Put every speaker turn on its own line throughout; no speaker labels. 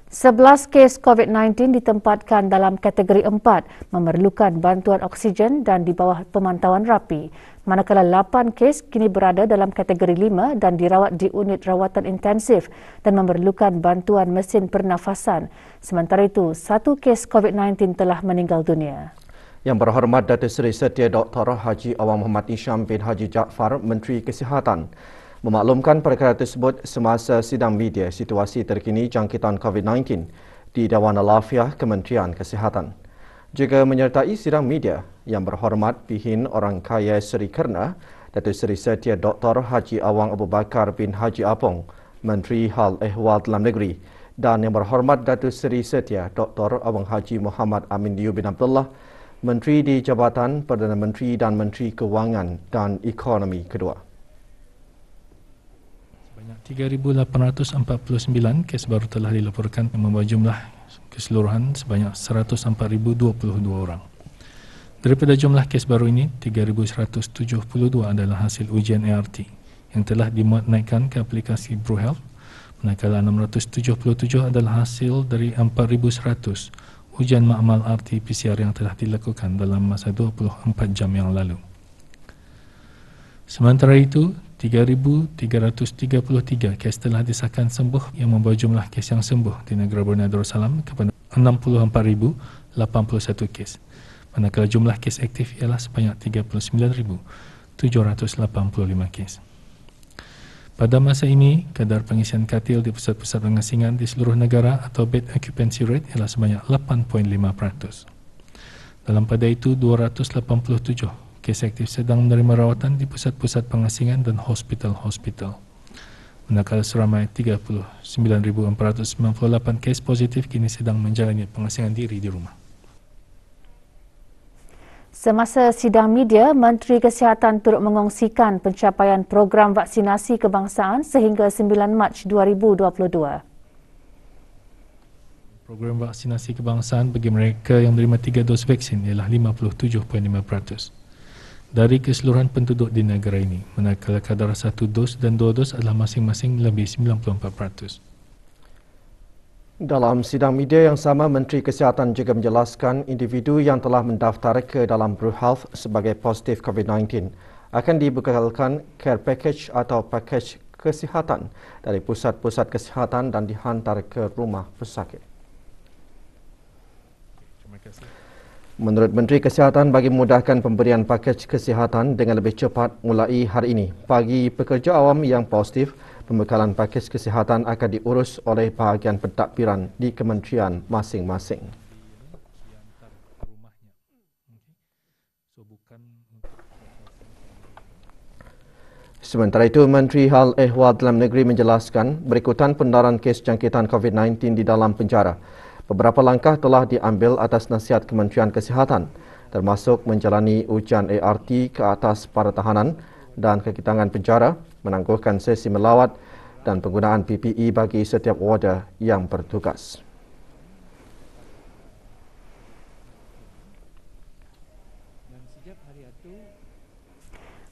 11 kes COVID-19 ditempatkan dalam kategori 4 memerlukan bantuan oksigen dan di bawah pemantauan rapi. Manakala 8 kes kini berada dalam kategori 5 dan dirawat di unit rawatan intensif dan memerlukan bantuan mesin pernafasan. Sementara itu, 1 kes COVID-19 telah meninggal dunia.
Yang berhormat Datuk Seri Setia Dr. Haji Awang Muhammad Hisham bin Haji Jaafar, Menteri Kesihatan, memaklumkan perkara tersebut semasa sidang media situasi terkini jangkitan COVID-19 di Dewan Alafiah Kementerian Kesihatan. Juga menyertai sidang media yang berhormat Pihin Orang Kaya Seri Kerna, Datuk Seri Setia Dr. Haji Awang Abu Bakar bin Haji Apong, Menteri Hal Ehwal Dalam Negeri, dan yang berhormat Datuk Seri Setia Dr. Awang Haji Muhammad Amin Liu bin Abdullah, Menteri di Jabatan Perdana Menteri dan Menteri Kewangan dan Ekonomi kedua.
3,849 kes baru telah dilaporkan yang membawa jumlah keseluruhan sebanyak 104,022 orang. Daripada jumlah kes baru ini, 3,172 adalah hasil ujian ART yang telah dinaikkan ke aplikasi BruHealth, manakala 677 adalah hasil dari 4,100 ujian makmal RT-PCR yang telah dilakukan dalam masa 24 jam yang lalu. Sementara itu, 3,333 kes telah disahkan sembuh yang membawa jumlah kes yang sembuh di negara Brunei Darussalam kepada 64,081 kes. Manakala jumlah kes aktif ialah sebanyak 39,785 kes. Pada masa ini, kadar pengisian katil di pusat-pusat pengasingan di seluruh negara atau bed occupancy rate ialah sebanyak 8.5%. Dalam pada itu, 287 kes aktif sedang menerima rawatan di pusat-pusat pengasingan dan hospital-hospital. Manakala seramai 39,498 kes positif kini sedang menjalani pengasingan diri di rumah.
Semasa sidang media, Menteri Kesihatan turut mengongsikan pencapaian program vaksinasi kebangsaan sehingga 9 Mac 2022.
Program vaksinasi kebangsaan bagi mereka yang menerima 3 dos vaksin ialah 57.5% dari keseluruhan penduduk di negara ini, manakala kadar 1 dos dan 2 dos adalah masing-masing lebih 94%.
Dalam sidang media yang sama, Menteri Kesihatan juga menjelaskan individu yang telah mendaftar ke dalam BruHealth sebagai positif COVID-19 akan dibekalkan care package atau pakej kesihatan dari pusat-pusat kesihatan dan dihantar ke rumah pesakit. Terima kasih. Menurut Menteri Kesihatan, bagi memudahkan pemberian pakej kesihatan dengan lebih cepat mulai hari ini, bagi pekerja awam yang positif, pembekalan pakej kesihatan akan diurus oleh bahagian pentadbiran di kementerian masing-masing. Sementara itu, Menteri Hal Ehwal Dalam Negeri menjelaskan berikutan pendaran kes jangkitan COVID-19 di dalam penjara. Beberapa langkah telah diambil atas nasihat Kementerian Kesihatan, termasuk menjalani ujian ART ke atas para tahanan dan kekitangan penjara, menangguhkan sesi melawat dan penggunaan PPE bagi setiap warder yang bertugas.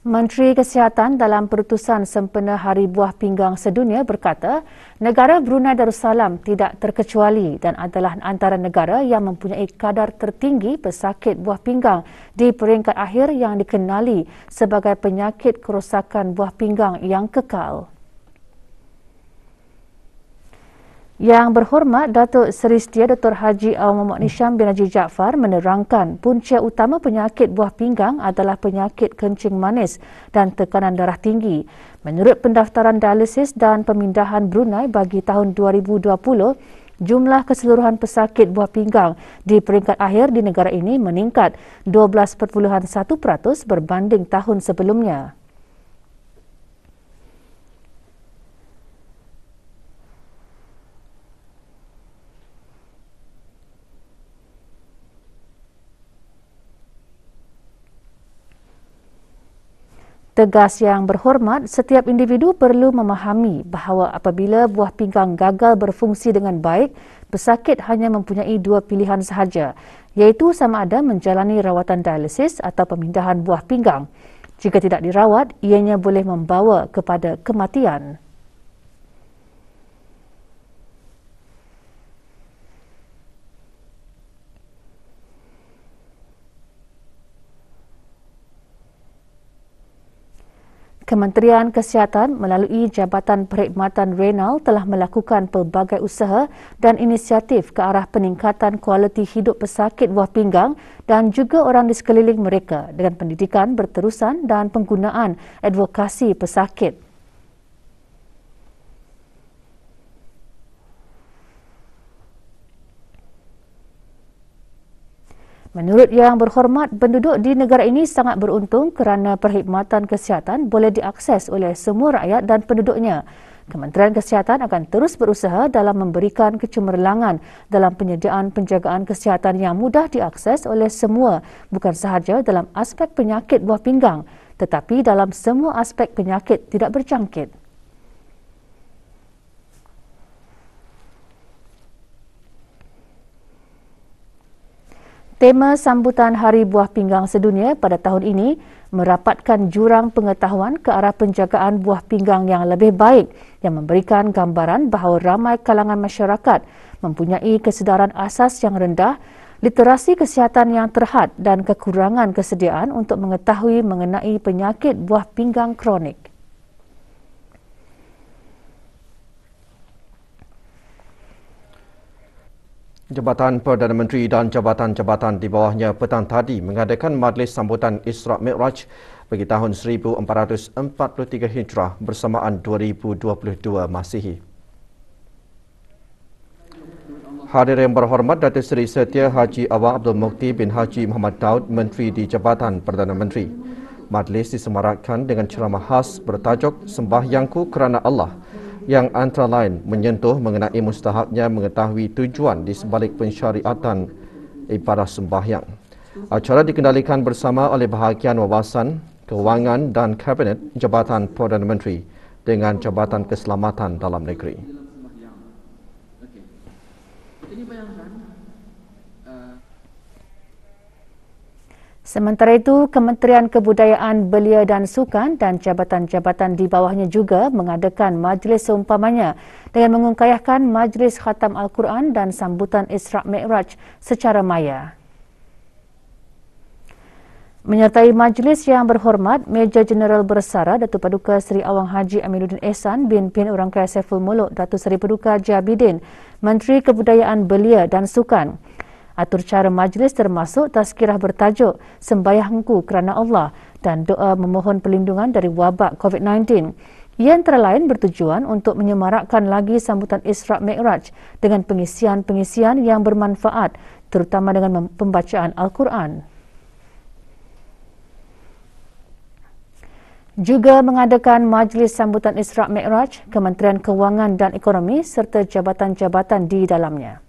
Menteri Kesihatan dalam perutusan sempena Hari Buah Pinggang Sedunia berkata, negara Brunei Darussalam tidak terkecuali dan adalah antara negara yang mempunyai kadar tertinggi pesakit buah pinggang di peringkat akhir yang dikenali sebagai penyakit kerosakan buah pinggang yang kekal. Yang berhormat Datuk Seri Setia Dr. Haji Awang Muhammad Hisham bin Haji Jaafar menerangkan punca utama penyakit buah pinggang adalah penyakit kencing manis dan tekanan darah tinggi. Menurut pendaftaran dialisis dan pemindahan Brunei bagi tahun 2020, jumlah keseluruhan pesakit buah pinggang di peringkat akhir di negara ini meningkat 12.1% berbanding tahun sebelumnya. Tegas Yang Berhormat, setiap individu perlu memahami bahawa apabila buah pinggang gagal berfungsi dengan baik, pesakit hanya mempunyai 2 pilihan sahaja, iaitu sama ada menjalani rawatan dialisis atau pemindahan buah pinggang. Jika tidak dirawat, ianya boleh membawa kepada kematian. Kementerian Kesihatan melalui Jabatan Perkhidmatan Renal telah melakukan pelbagai usaha dan inisiatif ke arah peningkatan kualiti hidup pesakit buah pinggang dan juga orang di sekeliling mereka dengan pendidikan berterusan dan penggunaan advokasi pesakit. Menurut Yang Berhormat, penduduk di negara ini sangat beruntung kerana perkhidmatan kesihatan boleh diakses oleh semua rakyat dan penduduknya. Kementerian Kesihatan akan terus berusaha dalam memberikan kecemerlangan dalam penyediaan penjagaan kesihatan yang mudah diakses oleh semua, bukan sahaja dalam aspek penyakit buah pinggang, tetapi dalam semua aspek penyakit tidak berjangkit. Tema sambutan Hari Buah Pinggang Sedunia pada tahun ini merapatkan jurang pengetahuan ke arah penjagaan buah pinggang yang lebih baik yang memberikan gambaran bahawa ramai kalangan masyarakat mempunyai kesedaran asas yang rendah, literasi kesihatan yang terhad dan kekurangan kesediaan untuk mengetahui mengenai penyakit buah pinggang kronik.
Jabatan Perdana Menteri dan jabatan-jabatan di bawahnya petang tadi mengadakan majlis sambutan Isra' Mi'raj bagi tahun 1443 Hijrah bersamaan 2022 Masihi. Hadir yang berhormat Datuk Seri Setia Haji Awang Abdul Mukti bin Haji Muhammad Daud, Menteri di Jabatan Perdana Menteri. Majlis disemarakkan dengan ceramah khas bertajuk Sembahyangku Kerana Allah, yang antara lain menyentuh mengenai mustahaknya mengetahui tujuan di sebalik pensyariatan ibadah sembahyang. Acara dikendalikan bersama oleh bahagian wawasan, kewangan dan kabinet Jabatan Perdana Menteri dengan Jabatan Keselamatan Dalam Negeri.
Sementara itu, Kementerian Kebudayaan, Belia dan Sukan dan jabatan-jabatan di bawahnya juga mengadakan majlis seumpamanya dengan mengungkayahkan majlis khatam Al-Quran dan sambutan Isra' Mi'raj secara maya. Menyertai majlis yang berhormat, Major Jeneral Bersara Datuk Paduka Seri Awang Haji Aminuddin Ehsan bin Orang Kaya Saiful Muluk Datuk Seri Paduka Jabidin, Menteri Kebudayaan, Belia dan Sukan. Atur cara majlis termasuk tazkirah bertajuk Sembahyangku Kerana Allah dan doa memohon perlindungan dari wabak COVID-19. Ia antara lain bertujuan untuk menyemarakkan lagi sambutan Isra' Mi'raj dengan pengisian-pengisian yang bermanfaat, terutama dengan pembacaan Al-Quran. Juga mengadakan majlis sambutan Isra' Mi'raj, Kementerian Kewangan dan Ekonomi serta jabatan-jabatan di dalamnya.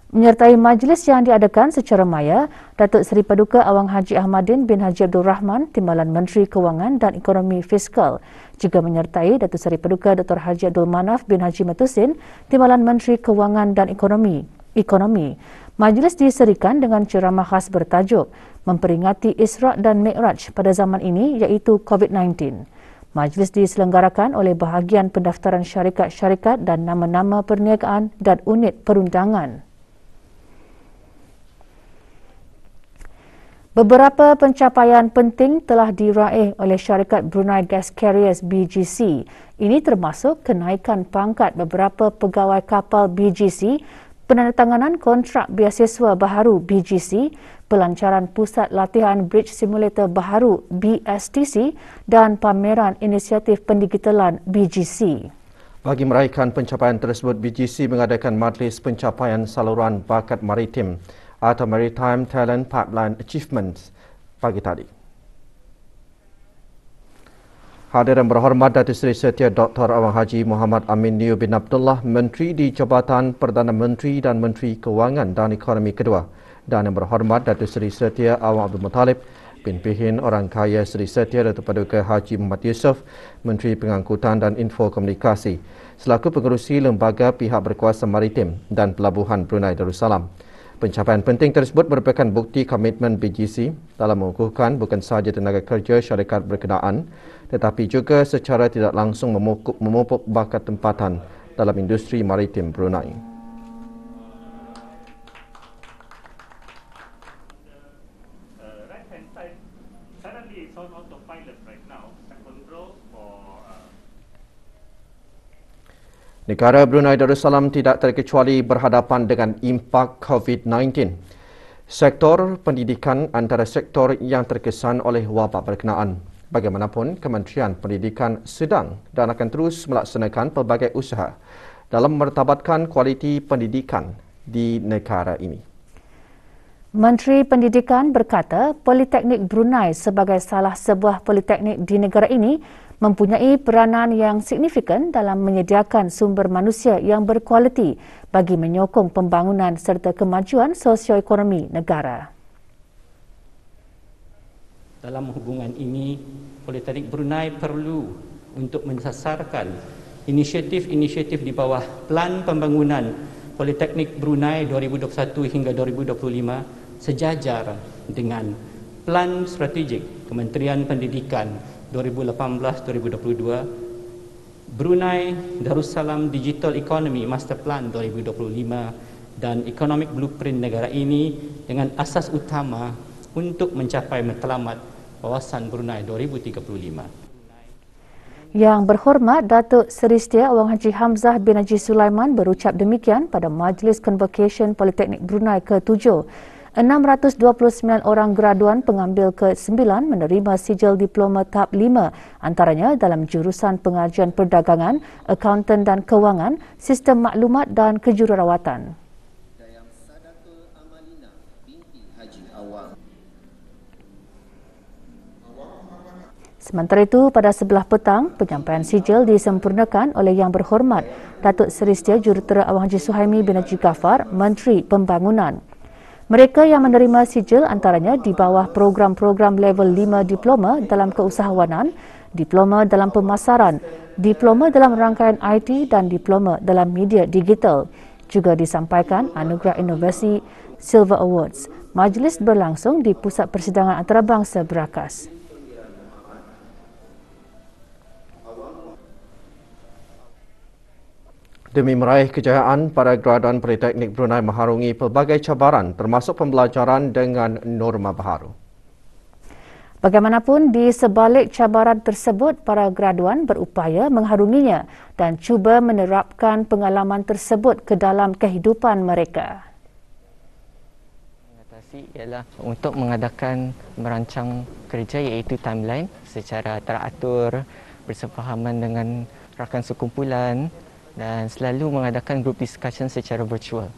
Menyertai majlis yang diadakan secara maya, Datuk Seri Paduka Awang Haji Ahmadin bin Haji Abdul Rahman, Timbalan Menteri Kewangan dan Ekonomi Fiskal, juga menyertai Datuk Seri Paduka Dr. Haji Abdul Manaf bin Haji Matusin, Timbalan Menteri Kewangan dan Ekonomi. Majlis diserikan dengan ceramah khas bertajuk Memperingati Isra' dan Mi'raj pada zaman ini iaitu COVID-19. Majlis diselenggarakan oleh bahagian pendaftaran syarikat-syarikat dan nama-nama perniagaan dan unit perundangan. Beberapa pencapaian penting telah diraih oleh syarikat Brunei Gas Carriers BGC. Ini termasuk kenaikan pangkat beberapa pegawai kapal BGC, penandatanganan kontrak beasiswa baharu BGC, pelancaran pusat latihan Bridge Simulator baharu BSTC dan pameran inisiatif pendigitalan BGC.
Bagi meraihkan pencapaian tersebut, BGC mengadakan majlis pencapaian saluran bakat maritim atau Maritime Talent Pipeline Achievements pagi tadi. Hadir yang berhormat Datuk Seri Setia Dr. Awang Haji Muhammad Amin Niu bin Abdullah, Menteri di Jabatan Perdana Menteri dan Menteri Kewangan dan Ekonomi kedua, dan yang berhormat Datuk Seri Setia Awang Abdul Muttalib bin Orang Kaya Seri Setia Datuk Paduka Haji Muhammad Yusof, Menteri Pengangkutan dan Infokomunikasi, selaku pengerusi Lembaga Pihak Berkuasa Maritim dan Pelabuhan Brunei Darussalam. Pencapaian penting tersebut merupakan bukti komitmen BGC dalam mengukuhkan bukan sahaja tenaga kerja syarikat berkenaan, tetapi juga secara tidak langsung memupuk bakat tempatan dalam industri maritim Brunei.
Right hand side, suddenly it's on autopilot.
Negara Brunei Darussalam tidak terkecuali berhadapan dengan impak COVID-19. Sektor pendidikan antara sektor yang terkesan oleh wabak berkenaan. Bagaimanapun, Kementerian Pendidikan sedang dan akan terus melaksanakan pelbagai usaha dalam mertabatkan kualiti pendidikan di negara ini.
Menteri Pendidikan berkata Politeknik Brunei sebagai salah sebuah politeknik di negara ini mempunyai peranan yang signifikan dalam menyediakan sumber manusia yang berkualiti bagi menyokong pembangunan serta kemajuan sosioekonomi negara.
Dalam hubungan ini, Politeknik Brunei perlu untuk mensasarkan inisiatif-inisiatif di bawah Plan Pembangunan Politeknik Brunei 2021 hingga 2025 sejajar dengan Plan Strategik Kementerian Pendidikan 2018-2022, Brunei Darussalam Digital Economy Master Plan 2025 dan Economic Blueprint negara ini dengan asas utama untuk mencapai matlamat Kawasan Brunei 2035.
Yang berhormat Datuk Seri Setia Awang Haji Hamzah bin Haji Sulaiman berucap demikian pada Majlis Convocation Politeknik Brunei ke-7. 629 orang graduan pengambil ke-9 menerima sijil diploma tahap 5, antaranya dalam jurusan pengajian perdagangan, akauntan dan kewangan, sistem maklumat dan kejururawatan. Sementara itu, pada sebelah petang, penyampaian sijil disempurnakan oleh Yang Berhormat Datuk Seri Setia Jurutera Awang Haji Suhaimi bin Haji Ghaffar, Menteri Pembangunan. Mereka yang menerima sijil antaranya di bawah program-program level 5 diploma dalam keusahawanan, diploma dalam pemasaran, diploma dalam rangkaian IT dan diploma dalam media digital. Juga disampaikan anugerah inovasi Silver Awards. Majlis berlangsung di Pusat Persidangan Antarabangsa Berakas.
Demi meraih kejayaan, para graduan Politeknik Brunei mengharungi pelbagai cabaran termasuk pembelajaran dengan norma baharu.
Bagaimanapun, di sebalik cabaran tersebut, para graduan berupaya mengharunginya dan cuba menerapkan pengalaman tersebut ke dalam kehidupan mereka.
Mengatasi ialah untuk mengadakan merancang kerja iaitu timeline secara teratur, bersefahaman dengan rakan sekumpulan dan selalu mengadakan group discussion secara virtual.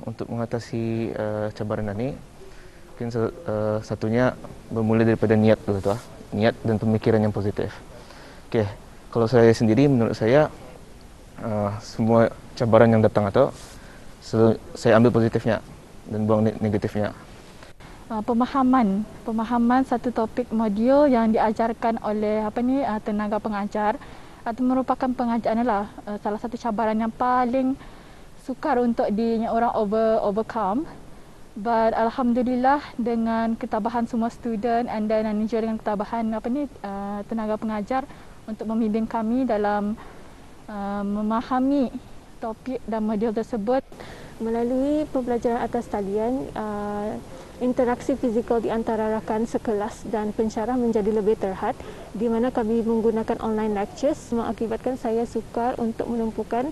Untuk mengatasi cabaran ini, mungkin satunya bermula daripada niat dulu tu, niat dan pemikiran yang positif. Okey, kalau saya sendiri, menurut saya semua cabaran yang datang atau saya ambil positifnya dan buang negatifnya.
Pemahaman satu topik modul yang diajarkan oleh tenaga pengajar atau merupakan pengajaran adalah salah satu cabaran yang paling sukar untuk orang overcome. But alhamdulillah dengan ketabahan semua student and then juga dengan ketabahan tenaga pengajar untuk membimbing kami dalam memahami topik dan modul tersebut.
Melalui pembelajaran atas talian, interaksi fizikal di antara rakan sekelas dan pensyarah menjadi lebih terhad, di mana kami menggunakan online lectures mengakibatkan saya sukar untuk menumpukan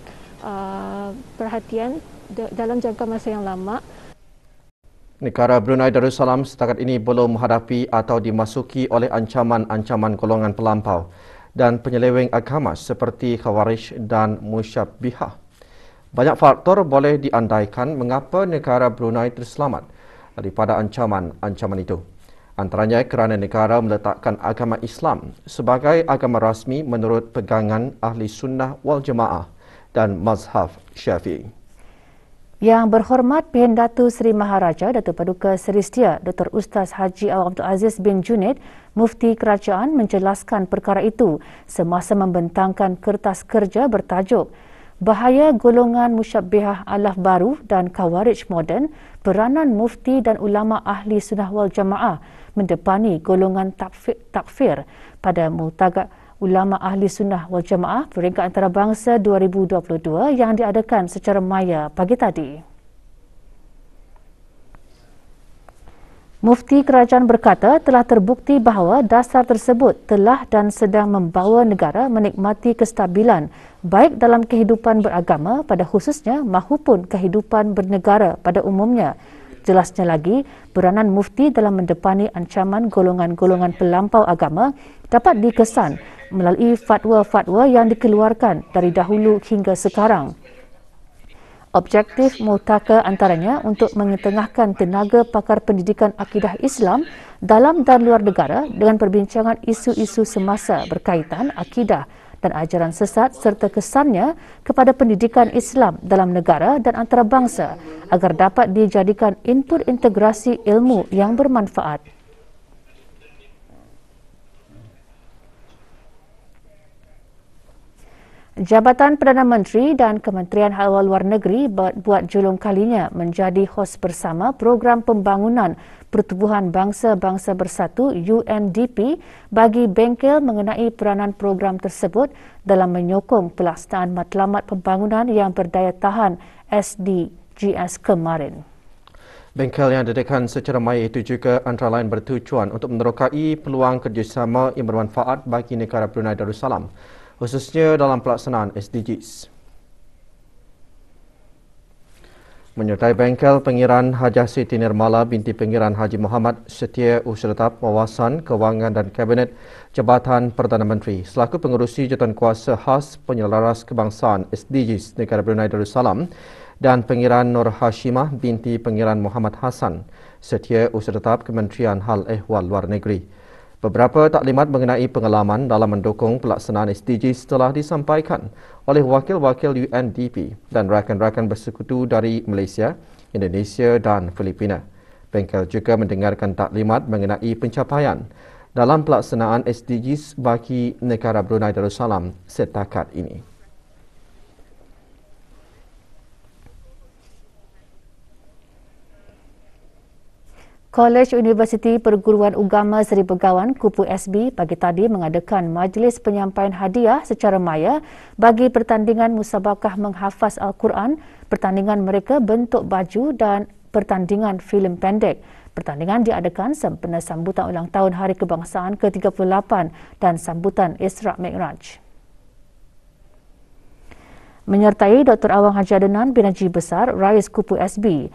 perhatian dalam jangka masa yang lama.
Negara Brunei Darussalam setakat ini belum menghadapi atau dimasuki oleh ancaman-ancaman golongan pelampau dan penyeleweng agama seperti Khawarij dan Musyabbihah. Banyak faktor boleh diandaikan mengapa negara Brunei terselamat daripada ancaman-ancaman itu. Antaranya kerana negara meletakkan agama Islam sebagai agama rasmi menurut pegangan Ahli Sunnah wal Jamaah dan Mazhab Syafi'i.
Yang berhormat Pehen Datu Seri Maharaja Datuk Paduka Seri Setia Dr. Ustaz Haji Awang Abdul Aziz bin Junaid, Mufti Kerajaan menjelaskan perkara itu semasa membentangkan kertas kerja bertajuk Bahaya Golongan Musyabbihah Alaf Baru dan Khawarij Moden, peranan mufti dan ulama Ahli Sunnah wal Jamaah mendepani golongan takfir pada Multaqa Ulama Ahli Sunnah wal Jamaah Peringkat Antarabangsa 2022 yang diadakan secara maya pagi tadi. Mufti Kerajaan berkata telah terbukti bahawa dasar tersebut telah dan sedang membawa negara menikmati kestabilan baik dalam kehidupan beragama pada khususnya mahupun kehidupan bernegara pada umumnya. Jelasnya lagi, peranan mufti dalam mendepani ancaman golongan-golongan pelampau agama dapat dikesan melalui fatwa-fatwa yang dikeluarkan dari dahulu hingga sekarang. Objektif Mu'taqa antaranya untuk mengetengahkan tenaga pakar pendidikan akidah Islam dalam dan luar negara dengan perbincangan isu-isu semasa berkaitan akidah dan ajaran sesat serta kesannya kepada pendidikan Islam dalam negara dan antarabangsa agar dapat dijadikan input integrasi ilmu yang bermanfaat. Jabatan Perdana Menteri dan Kementerian Hal Luar Negeri buat julung kalinya menjadi hos bersama program pembangunan Pertubuhan Bangsa-Bangsa Bersatu UNDP bagi bengkel mengenai peranan program tersebut dalam menyokong pelaksanaan matlamat pembangunan yang berdaya tahan SDGs kemarin.
Bengkel yang diadakan secara maya itu juga antara lain bertujuan untuk menerokai peluang kerjasama yang bermanfaat bagi negara Brunei Darussalam, khususnya dalam pelaksanaan SDGs. Menyertai bengkel Pengiran Hajah Siti Nirmala binti Pengiran Haji Muhammad Setia Usuletap Wawasan Kewangan dan Kabinet Jabatan Perdana Menteri selaku pengerusi Jawatankuasa Khas Penyelaras Kebangsaan SDGs Negara Brunei Darussalam dan Pengiran Nur Hashimah binti Pengiran Muhammad Hassan Setia Usuletap Kementerian Hal Ehwal Luar Negeri. Beberapa taklimat mengenai pengalaman dalam mendukung pelaksanaan SDGs telah disampaikan oleh wakil-wakil UNDP dan rakan-rakan bersekutu dari Malaysia, Indonesia dan Filipina. Bengkel juga mendengarkan taklimat mengenai pencapaian dalam pelaksanaan SDGs bagi negara Brunei Darussalam setakat ini.
Kolej Universiti Perguruan Ugama Seri Begawan Kupu SB pagi tadi mengadakan majlis penyampaian hadiah secara maya bagi pertandingan musabakah menghafaz Al-Quran, pertandingan mereka bentuk baju dan pertandingan filem pendek. Pertandingan diadakan sempena sambutan ulang tahun Hari Kebangsaan ke-38 dan sambutan Isra' Mi'raj. Menyertai Dr. Awang Haji Adenan bin Haji Besar, Rais Kupu SB,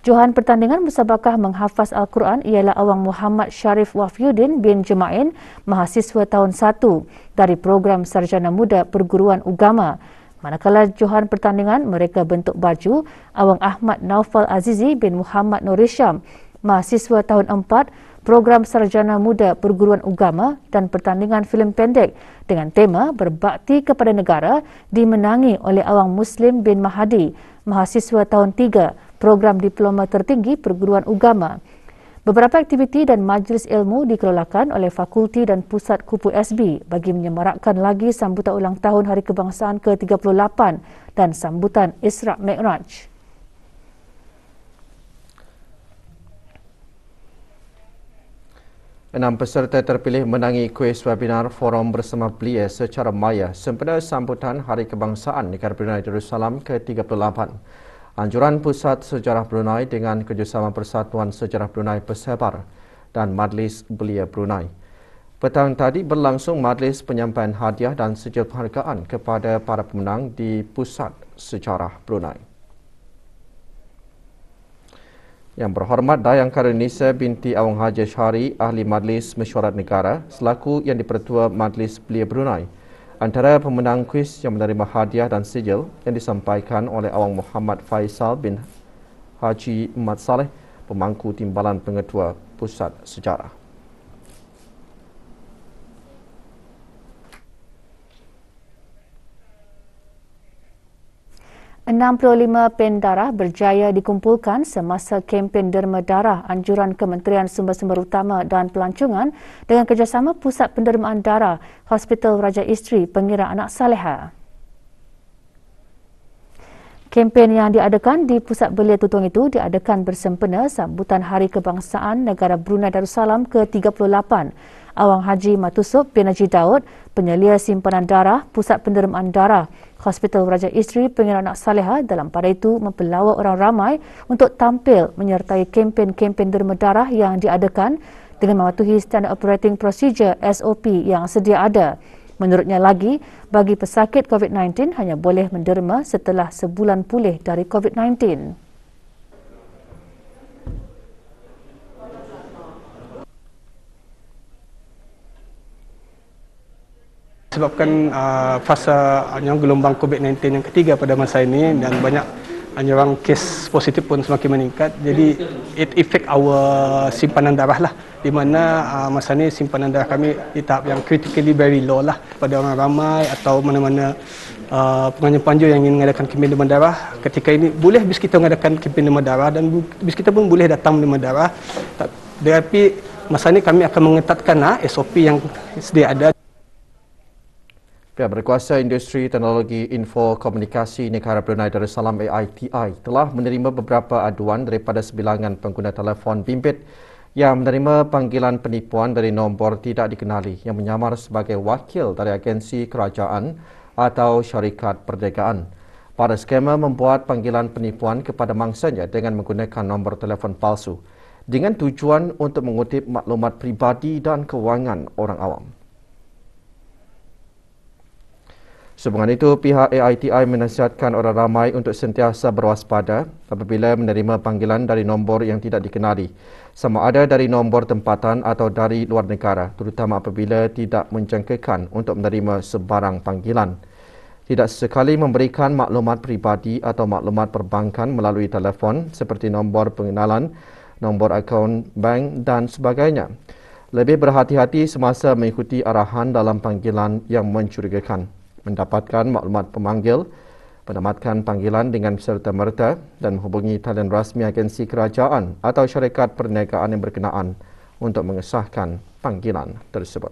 Johan pertandingan musabakah menghafaz Al-Quran ialah Awang Muhammad Sharif Wafyuddin bin Jemain, mahasiswa tahun 1 dari program Sarjana Muda Perguruan Ugama. Manakala Johan pertandingan mereka bentuk baju, Awang Ahmad Naufal Azizi bin Muhammad Norisham, mahasiswa tahun 4 program Sarjana Muda Perguruan Ugama dan pertandingan filem pendek dengan tema Berbakti kepada Negara dimenangi oleh Awang Muslim bin Mahadi, mahasiswa tahun 3 program Diploma Tertinggi Perguruan Ugama. Beberapa aktiviti dan majlis ilmu dikelolakan oleh Fakulti dan Pusat Kupu SB bagi menyemarakkan lagi sambutan ulang tahun Hari Kebangsaan ke-38 dan sambutan Isra' Mi'raj.
Enam peserta terpilih menangi kuis webinar forum bersama belia secara maya sempena sambutan Hari Kebangsaan Negara Brunei Darussalam ke-38. Anjuran Pusat Sejarah Brunei dengan kerjasama Persatuan Sejarah Brunei Persebar dan Majlis Belia Brunei. Petang tadi berlangsung majlis penyampaian hadiah dan sijil penghargaan kepada para pemenang di Pusat Sejarah Brunei. Yang berhormat Dayang Karunisa binti Awang Haji Ashari, Ahli Majlis Mesyuarat Negara selaku Yang di-Pertua Majlis Belia Brunei, antara pemenang kuis yang menerima hadiah dan sijil yang disampaikan oleh Awang Muhammad Faisal bin Haji Mat Saleh, pemangku Timbalan Pengetua Pusat Sejarah.
$65 pen darah berjaya dikumpulkan semasa kempen derma darah anjuran Kementerian Sumber-Sumber Utama dan Pelancongan dengan kerjasama Pusat Pendermaan Darah Hospital Raja Isteri Pengira Anak Saleha. Kempen yang diadakan di Pusat Belia Tutong itu diadakan bersempena sambutan Hari Kebangsaan Negara Brunei Darussalam ke-38. Awang Haji Matusuk bin Haji Daud, penyelia simpanan darah, Pusat Pendermaan Darah, Hospital Raja Isteri Pengenalan Anak Saleha dalam pada itu mempelawa orang ramai untuk tampil menyertai kempen-kempen derma darah yang diadakan dengan mematuhi Standard Operating Procedure SOP yang sedia ada. Menurutnya lagi, bagi pesakit COVID-19 hanya boleh menderma setelah sebulan pulih dari COVID-19.
Sebabkan fasa gelombang COVID-19 yang ketiga pada masa ini dan banyak orang kes positif pun semakin meningkat, jadi it affect our simpanan darah lah, di mana masa ini simpanan darah kami di tahap yang critically very low lah. Pada orang ramai atau mana-mana penganjur-penganjur yang ingin mengadakan kempen demam darah, ketika ini boleh bis kita mengadakan kempen demam darah dan bis kita pun boleh datang demam darah. Tetapi masa ini kami akan mengetatkan SOP yang sedia ada.
Pihak berkuasa Industri Teknologi Info Komunikasi Negara Brunei Darussalam AITI telah menerima beberapa aduan daripada sebilangan pengguna telefon bimbit yang menerima panggilan penipuan dari nombor tidak dikenali yang menyamar sebagai wakil dari agensi kerajaan atau syarikat perniagaan. Para skamer membuat panggilan penipuan kepada mangsanya dengan menggunakan nombor telefon palsu dengan tujuan untuk mengutip maklumat pribadi dan kewangan orang awam. Sehubungan itu, pihak AITI menasihatkan orang ramai untuk sentiasa berwaspada apabila menerima panggilan dari nombor yang tidak dikenali, sama ada dari nombor tempatan atau dari luar negara, terutama apabila tidak menjangkakan untuk menerima sebarang panggilan. Tidak sesekali memberikan maklumat pribadi atau maklumat perbankan melalui telefon seperti nombor pengenalan, nombor akaun bank dan sebagainya. Lebih berhati-hati semasa mengikuti arahan dalam panggilan yang mencurigakan. Mendapatkan maklumat pemanggil, menamatkan panggilan dengan serta-merta dan menghubungi talian rasmi agensi kerajaan atau syarikat perniagaan yang berkenaan untuk mengesahkan panggilan tersebut.